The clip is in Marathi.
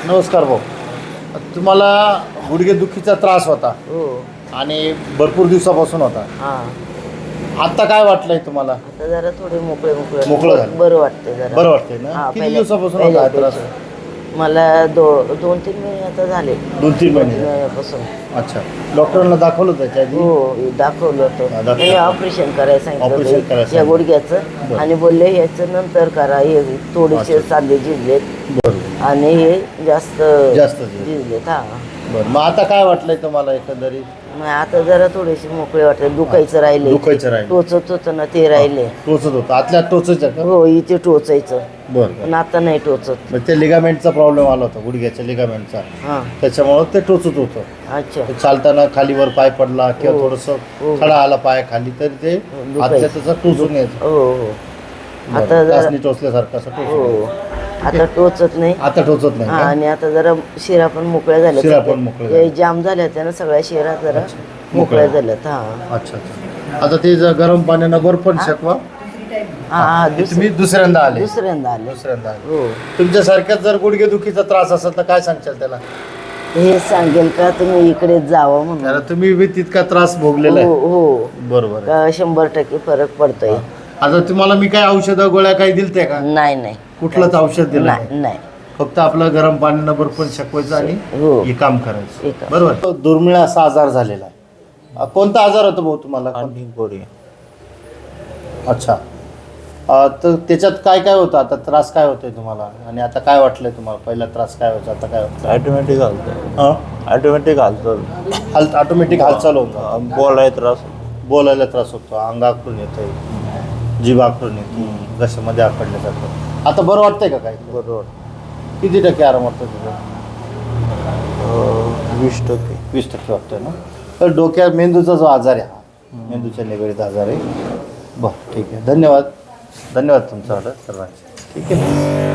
नमस्कार भाऊ, तुम्हाला गुडघेदुखीचा त्रास होता हो. आणि भरपूर दिवसापासून होता. हां. आता काय वाटलंय तुम्हाला? आता जरा थोडे मोकळे मोकळं झालं. बरं वाटतंय जरा. बरं वाटतंय ना? हां, किती दिवसापासून होता हा त्रास? मला 2-3 महिने आता झाले. 2-3 महिने महिन्यापासून. अच्छा, डॉक्टरांना दाखवलं होतं त्याच्या आधी? हो, दाखवलं हा, होतं. दाखवलं. त्याने ऑपरेशन करायला ऑपरेशन सांगितलं करायला होतं या गुडघ्याचं. बरं. आणि बोलले ह्याचं नंतर करा, हे थोडेसे अच्छा. सांधे झिजलेत बरोबर. आणि हे जास्त जास्त झिजले. झिजलेत. हां. बरं, मग आता काय वाटलंय तुम्हाला एकंदरीत? मग आता जरा थोडेसे मोकळे वाटले. दुखायचं राहिले. दुखायचं राहिलं. टोचत होतं ना ते राहिले. टोचत होतं आतल्या टोचायचं का? हो, इथे टोचायचं. बरं. पण आता नाही टोचत. मग ते लिगामेंटचा प्रॉब्लेम आला होता, गुडघ्याच्या लिगामेंटचा, हां. त्याच्यामुळं ते टोचत होतं. अच्छा. ते चालताना खालीवर पाय पडला किंवा हो. थोडंसं हो. खडा आला पाय खाली तरी ते दुखायचं. हातच्या त्याचा टोचून यायचं. हो हो. बरं. आता जरा टाचणी टोचल्यासारखं असं टोचून हो, यायचं. आता टोचत नाही. आता टोचत नाही हा, का? आणि आता जरा शिरा पण मोकळ्या झाल्या. शिरा पण मोकळ्या झाल्या. जाम झाल्या होत्या ना सगळ्या शिरा जरा मोकळ्या झाल्यात. हा अच्छा अच्छा. आता ते जर गरम पाण्यानं बर्फ पण शकवा. हा. तुम्ही दुसऱ्यांदा आले? दुसऱ्यांदा आले. दुसऱ्यांदा आले. हो. तुमच्यासारख्याच जर गुडघेदुखीचा त्रास असेल तर काय सांगशाल त्याला? हे सांगेल का तुम्ही इकडे जावं म्हणून. त्याला तुम्ही बी तितका त्रास भोगलेला हो आहे. हो. बरोबर आहे. 100% फरक पडतोय. आता तुम्हाला मी काय औषधं गोळ्या काही दिलते का? नाही नाही. कुठलंच औषध दिलं नाही? नाही नाही. फक्त आपलं गरम पाण्यानं बर्फन शकवायचं आणि हो. हे काम करायचं. हे काम. बरोबर. दुर्मिळ असा आजार झालेला आहे. कोणता आजार होता भाऊ तुम्हाला? अच्छा. तर त्याच्यात काय काय होतं? आता त्रास काय होतोय तुम्हाला आणि आता काय वाटलंय तुम्हाला? पहिला त्रास काय होता, आता काय होतं? ऑटोमॅटिक हालतं. ऑटोमॅटिक हालतं. ऑटोमॅटिक हालचाल होतं. बोलाय त्रास. बोलायला त्रास होतो, अंग आखडून येतंय, जीभ आखडून येते, घशामध्ये आखडल्यासारखं. आता बरं वाटतंय का काय? बरोबर. किती टक्के आराम वाटतो तुझं? 20%. 20% वाटतोय ना? तर डोक्यात मेंदूचा जो आजार आहे हा मेंदूच्या निगडीत आजार आहे. बरं, ठीक आहे. धन्यवाद. धन्यवाद तुमचा ऑर्डर सर्वांचे. ठीक आहे.